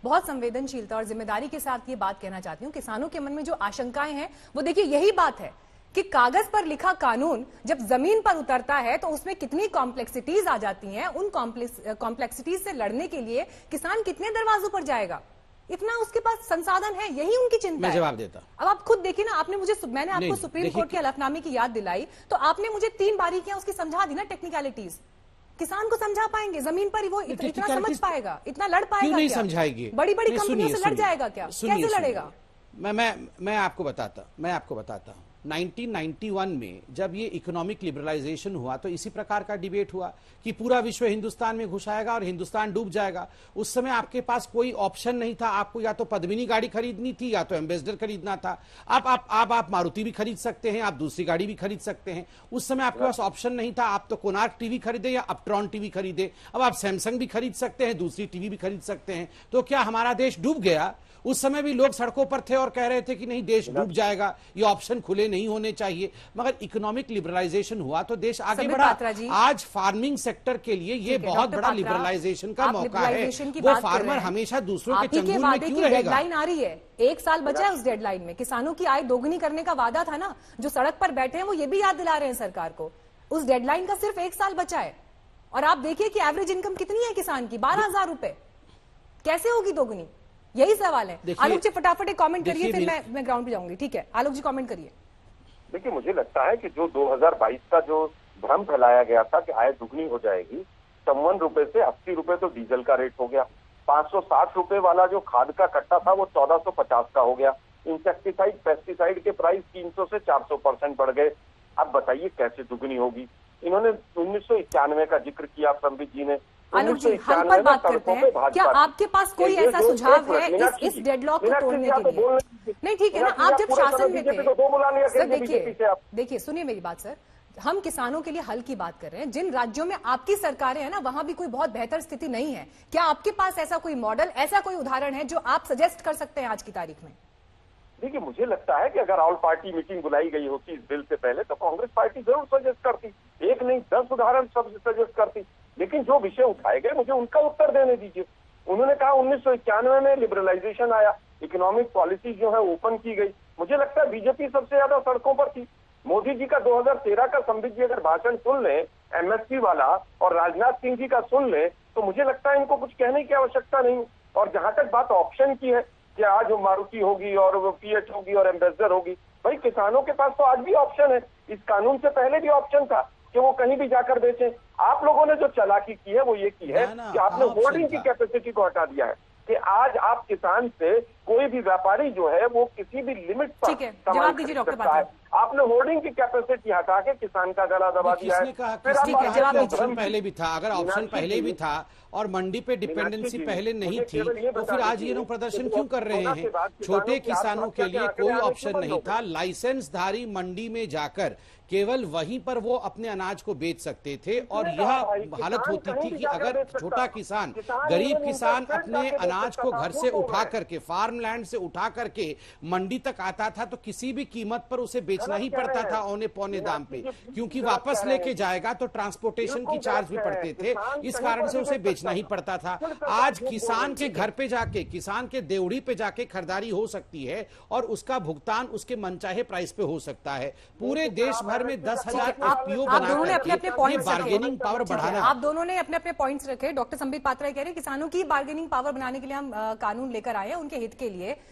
बहुत संवेदनशीलता और जिम्मेदारी के साथ ये बात कहना चाहती हूँ, किसानों के मन में जो आशंकाएं हैं वो देखिए यही बात है कि कागज पर लिखा कानून जब जमीन पर उतरता है तो उसमें कितनी कॉम्प्लेक्सिटीज आ जाती हैं। उन कॉम्प्लेक्सिटीज से लड़ने के लिए किसान कितने दरवाजों पर जाएगा, इतना उसके पास संसाधन है, यही उनकी चिंता मैं है। जवाब देता। अब आप खुद देखिए ना, मैंने आपको सुप्रीम कोर्ट के हलफनामे की याद दिलाई तो आपने मुझे 3 बारीकियां उसकी समझा दी ना, टेक्निकलिटीज। किसान को समझा पाएंगे, जमीन पर वो इतना समझ पाएगा, इतना लड़ पाएगा? क्यों नहीं समझाएगी? बड़ी बड़ी कंपनियों से लड़ जाएगा क्या? कैसे लड़ेगा? मैं आपको बताता हूं 1991 में जब ये इकोनॉमिक लिबरलाइजेशन हुआ तो इसी प्रकार का डिबेट हुआ कि पूरा विश्व हिंदुस्तान में घुस आएगा और हिंदुस्तान डूब जाएगा। उस समय आपके पास कोई ऑप्शन नहीं था, आपको या तो पद्मिनी गाड़ी खरीदनी थी या तो एम्बेसडर खरीदना था। आप मारुति भी खरीद सकते हैं, आप दूसरी गाड़ी भी खरीद सकते हैं। उस समय आपके पास ऑप्शन नहीं था, आप तो कोनार्क टीवी खरीदे या अपट्रॉन टीवी खरीदे। अब आप सैमसंग भी खरीद सकते हैं, दूसरी टीवी भी खरीद सकते हैं। तो क्या हमारा देश डूब गया? उस समय भी लोग सड़कों पर थे और कह रहे थे कि नहीं देश डूब जाएगा, ये ऑप्शन खुले नहीं होने चाहिए। मगर इकोनॉमिक लिबरलाइजेशन हुआ तो देश आगे बढ़ा। आज फार्मिंग सेक्टर के लिए ये बहुत बड़ा लिबरलाइजेशन का मौका है। वो फार्मर हमेशा दूसरों के चंगुल में क्यों रहेगा? डेडलाइन आ रही है, 1 साल बचा है उस डेडलाइन में। किसानों की आय दोगुनी करने का वादा था ना, जो सड़क पर बैठे हैं वो ये भी याद दिला रहे हैं सरकार को। उस डेडलाइन का सिर्फ 1 साल बचा है और आप देखिए कि एवरेज इनकम कितनी है किसान की, 12,000 रुपए। कैसे होगी दोगुनी? यही सवाल है। आलोक जी फटाफट एक कमेंट करिए, फिर मैं ग्राउंड पे जाऊंगी। ठीक है आलोक जी, कमेंट करिए। देखिए, मुझे लगता है कि जो 2022 का जो भ्रम फैलाया गया था कि आय दुगनी हो जाएगी, 54 रुपए से 80 रुपए तो डीजल का रेट हो गया। 560 रुपए वाला जो खाद का कट्टा था वो 1450 का हो गया। इंसेक्टिसाइड पेस्टिसाइड के प्राइस 300 से 400% बढ़ गए। अब बताइए कैसे दुगनी होगी? इन्होंने 1991 का जिक्र किया संबित जी ने। आलोक जी, हम पर बात करते हैं, क्या आपके पास कोई ऐसा सुझाव है इस डेडलॉक को तोड़ने के लिए? नहीं ठीक है ना, आप जब शासन में थे सर, देखिए सुनिए मेरी बात सर, हम किसानों के लिए हल की बात कर रहे हैं। जिन राज्यों में आपकी सरकारें हैं ना, वहां भी कोई बहुत बेहतर स्थिति नहीं है। क्या आपके पास ऐसा कोई मॉडल, ऐसा कोई उदाहरण है जो आप सजेस्ट कर सकते हैं आज की तारीख में? देखिए, मुझे लगता है कि अगर ऑल पार्टी मीटिंग बुलाई गई होती इस बिल से पहले तो कांग्रेस पार्टी जरूर सजेस्ट करती, 1 नहीं 10 उदाहरण सब सजेस्ट करती। लेकिन जो विषय उठाए गए मुझे उनका उत्तर देने दीजिए। उन्होंने कहा 1991 में लिबरलाइजेशन आया, इकोनॉमिक पॉलिसी जो है ओपन की गई। मुझे लगता है बीजेपी सबसे ज्यादा सड़कों पर थी। मोदी जी का 2013 का संबित जी अगर भाषण सुन लें एमएसपी वाला और राजनाथ सिंह जी का सुन लें तो मुझे लगता है इनको कुछ कहने की आवश्यकता नहीं। और जहां तक बात ऑप्शन की है कि आज मारुति होगी और पीएच होगी और एम्बेसडर होगी, भाई किसानों के पास तो आज भी ऑप्शन है। इस कानून से पहले भी ऑप्शन था कि वो कहीं भी जाकर बेचें। आप लोगों ने जो चालाकी की है वो ये की है कि आपने होर्डिंग की कैपेसिटी को हटा दिया है कि आज आप किसान से कोई भी व्यापारी जो है वो किसी भी लिमिट पर जवाब दीजिए डॉक्टर पात्रा। आपने होर्डिंग की कैपेसिटी हटा के किसान का गला दबा दिया है। ऑप्शन पहले भी था, अगर ऑप्शन पहले भी था और मंडी पे डिपेंडेंसी पहले नहीं थी तो फिर आज ये लोग प्रदर्शन क्यों कर रहे हैं? छोटे किसानों के लिए कोई ऑप्शन नहीं था। लाइसेंसधारी मंडी में जाकर केवल वहीं पर वो अपने अनाज को बेच सकते थे और यह हालत होती थी कि अगर छोटा किसान, गरीब किसान अपने अनाज को घर से उठा करके, फार्म लैंड से उठा करके मंडी तक आता था तो किसी भी कीमत पर उसे बेचना ही पड़ता था औने पौने दाम पे, क्योंकि वापस लेके जाएगा तो ट्रांसपोर्टेशन की चार्ज भी पड़ते थे। इस कारण से उसे बेचना ही पड़ता था। आज किसान के घर पे जाके, किसान के देवड़ी पे जाके खरीदारी हो सकती है और उसका भुगतान उसके मनचाहे प्राइस पे हो सकता है। पूरे देश भर में 10,000 एफपीओ बनाकर बार्गेनिंग पावर बढ़ाना। आप दोनों ने अपने अपने पॉइंट्स रखे। डॉक्टर संबित पात्रा कह रहे हैं किसानों की बार्गेनिंग पावर बनाने के लिए हम कानून लेकर आए हैं उनके हित के लिए।